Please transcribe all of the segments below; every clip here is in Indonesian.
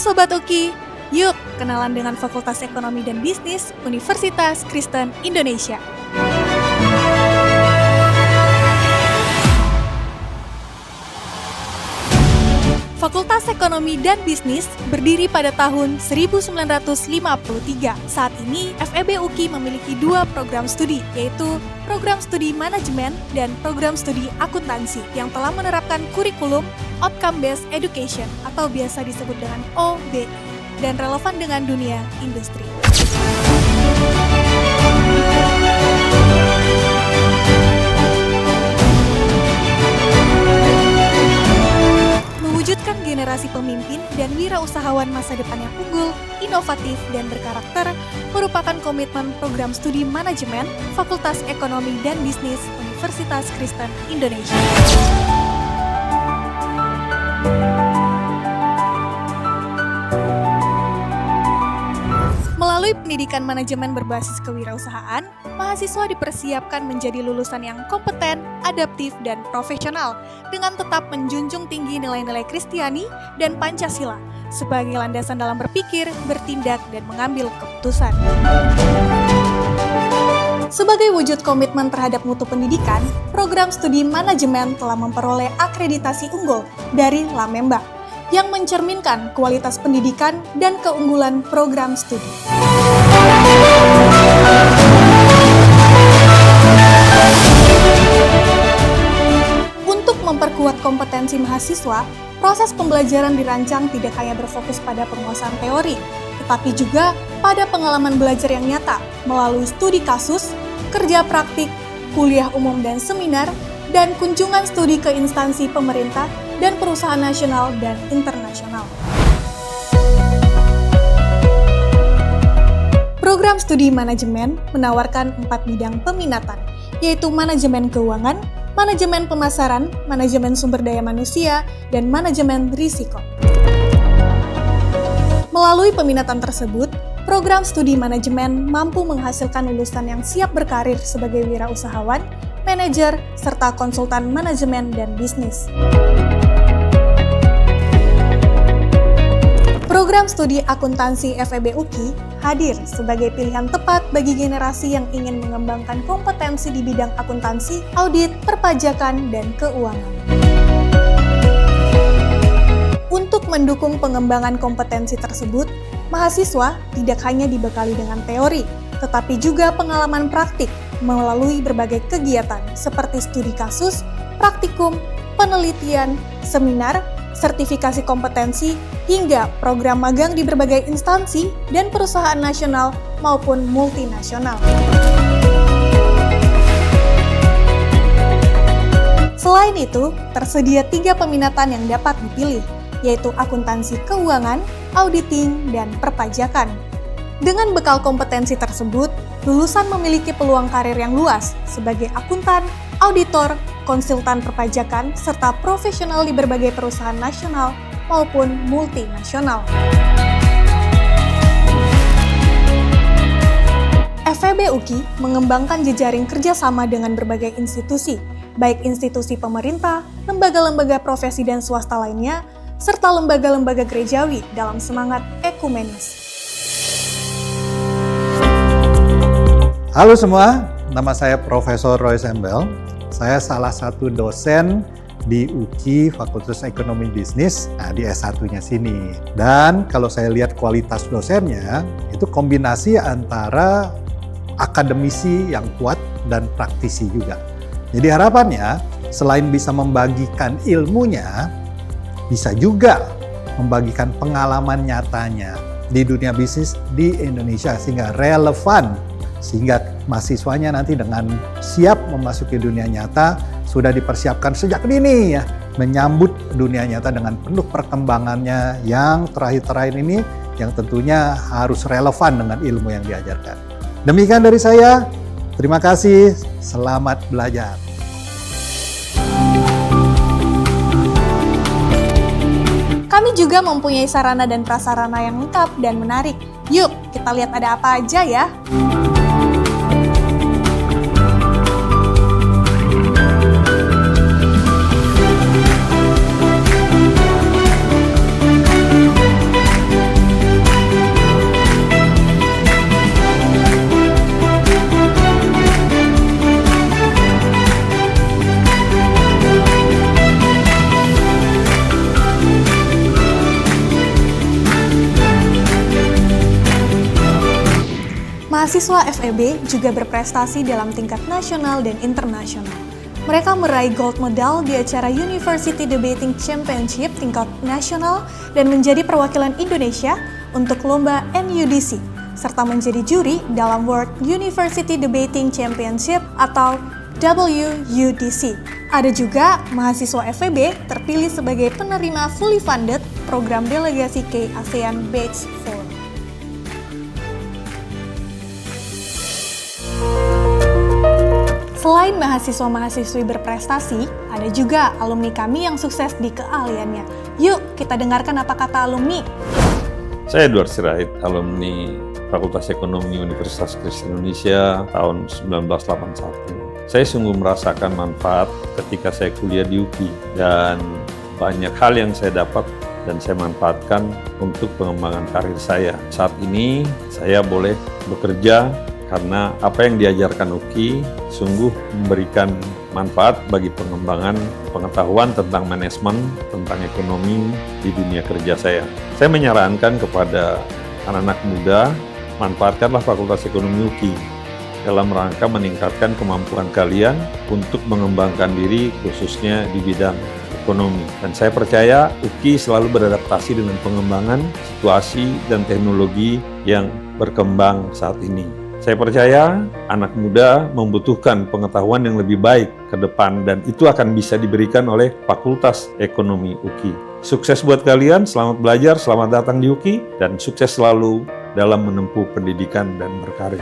Sobat UKI, yuk kenalan dengan Fakultas Ekonomi dan Bisnis Universitas Kristen Indonesia. Fakultas Ekonomi dan Bisnis berdiri pada tahun 1953. Saat ini, FEB UKI memiliki dua program studi, yaitu Program Studi Manajemen dan Program Studi Akuntansi yang telah menerapkan kurikulum Outcome Based Education atau biasa disebut dengan OBE dan relevan dengan dunia industri. Mewujudkan generasi pemimpin dan wirausahawan masa depan yang unggul, inovatif, dan berkarakter merupakan komitmen program studi manajemen Fakultas Ekonomi dan Bisnis Universitas Kristen Indonesia. Melalui pendidikan manajemen berbasis kewirausahaan, mahasiswa dipersiapkan menjadi lulusan yang kompeten, adaptif, dan profesional dengan tetap menjunjung tinggi nilai-nilai Kristiani dan Pancasila sebagai landasan dalam berpikir, bertindak, dan mengambil keputusan. Sebagai wujud komitmen terhadap mutu pendidikan, program studi manajemen telah memperoleh akreditasi unggul dari Lamemba yang mencerminkan kualitas pendidikan dan keunggulan program studi. Untuk memperkuat kompetensi mahasiswa, proses pembelajaran dirancang tidak hanya berfokus pada penguasaan teori, tetapi juga pada pengalaman belajar yang nyata melalui studi kasus, kerja praktik, kuliah umum dan seminar, dan kunjungan studi ke instansi pemerintah dan perusahaan nasional dan internasional. Program studi manajemen menawarkan 4 bidang peminatan, yaitu manajemen keuangan, manajemen pemasaran, manajemen sumber daya manusia, dan manajemen risiko. Melalui peminatan tersebut, program studi manajemen mampu menghasilkan lulusan yang siap berkarir sebagai wirausahawan, manajer, serta konsultan manajemen dan bisnis. Program studi akuntansi FEB UKI hadir sebagai pilihan tepat bagi generasi yang ingin mengembangkan kompetensi di bidang akuntansi, audit, perpajakan, dan keuangan. Untuk mendukung pengembangan kompetensi tersebut, mahasiswa tidak hanya dibekali dengan teori, tetapi juga pengalaman praktik melalui berbagai kegiatan seperti studi kasus, praktikum, penelitian, seminar, sertifikasi kompetensi, hingga program magang di berbagai instansi dan perusahaan nasional maupun multinasional. Selain itu, tersedia 3 peminatan yang dapat dipilih, yaitu akuntansi keuangan, auditing, dan perpajakan. Dengan bekal kompetensi tersebut, lulusan memiliki peluang karir yang luas sebagai akuntan, auditor, konsultan perpajakan, serta profesional di berbagai perusahaan nasional maupun multinasional. FEB UKI mengembangkan jejaring kerjasama dengan berbagai institusi, baik institusi pemerintah, lembaga-lembaga profesi dan swasta lainnya, serta lembaga-lembaga gerejawi dalam semangat ekumenis. Halo semua, nama saya Profesor Roy Sembel. Saya salah satu dosen di UKI Fakultas Ekonomi Bisnis, di S1-nya sini. Dan kalau saya lihat kualitas dosennya, itu kombinasi antara akademisi yang kuat dan praktisi juga. Jadi harapannya, selain bisa membagikan ilmunya, bisa juga membagikan pengalaman nyatanya di dunia bisnis di Indonesia sehingga relevan, sehingga mahasiswanya nanti dengan siap memasuki dunia nyata sudah dipersiapkan sejak dini ya, menyambut dunia nyata dengan penuh perkembangannya yang terakhir-terakhir ini yang tentunya harus relevan dengan ilmu yang diajarkan. Demikian dari saya, terima kasih, selamat belajar. Kami juga mempunyai sarana dan prasarana yang lengkap dan menarik. Yuk, kita lihat ada apa aja ya. Mahasiswa FEB juga berprestasi dalam tingkat nasional dan internasional. Mereka meraih gold medal di acara University Debating Championship tingkat nasional dan menjadi perwakilan Indonesia untuk lomba NUDC, serta menjadi juri dalam World University Debating Championship atau WUDC. Ada juga mahasiswa FEB terpilih sebagai penerima fully funded program delegasi ke ASEAN Batch 4. Selain mahasiswa-mahasiswi berprestasi, ada juga alumni kami yang sukses di keahliannya. Yuk, kita dengarkan apa kata alumni. Saya Edward Sirait, alumni Fakultas Ekonomi Universitas Kristen Indonesia tahun 1981. Saya sungguh merasakan manfaat ketika saya kuliah di UKI dan banyak hal yang saya dapat dan saya manfaatkan untuk pengembangan karir saya. Saat ini saya boleh bekerja karena apa yang diajarkan UKI sungguh memberikan manfaat bagi pengembangan pengetahuan tentang manajemen, tentang ekonomi di dunia kerja saya. Saya menyarankan kepada anak-anak muda, manfaatkanlah Fakultas Ekonomi UKI dalam rangka meningkatkan kemampuan kalian untuk mengembangkan diri khususnya di bidang ekonomi. Dan saya percaya UKI selalu beradaptasi dengan pengembangan situasi dan teknologi yang berkembang saat ini. Saya percaya anak muda membutuhkan pengetahuan yang lebih baik ke depan dan itu akan bisa diberikan oleh Fakultas Ekonomi UKI. Sukses buat kalian, selamat belajar, selamat datang di UKI, dan sukses selalu dalam menempuh pendidikan dan berkarir.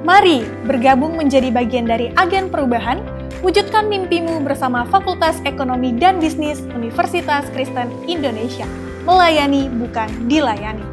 Mari bergabung menjadi bagian dari agen perubahan. Wujudkan mimpimu bersama Fakultas Ekonomi dan Bisnis Universitas Kristen Indonesia. Melayani bukan dilayani.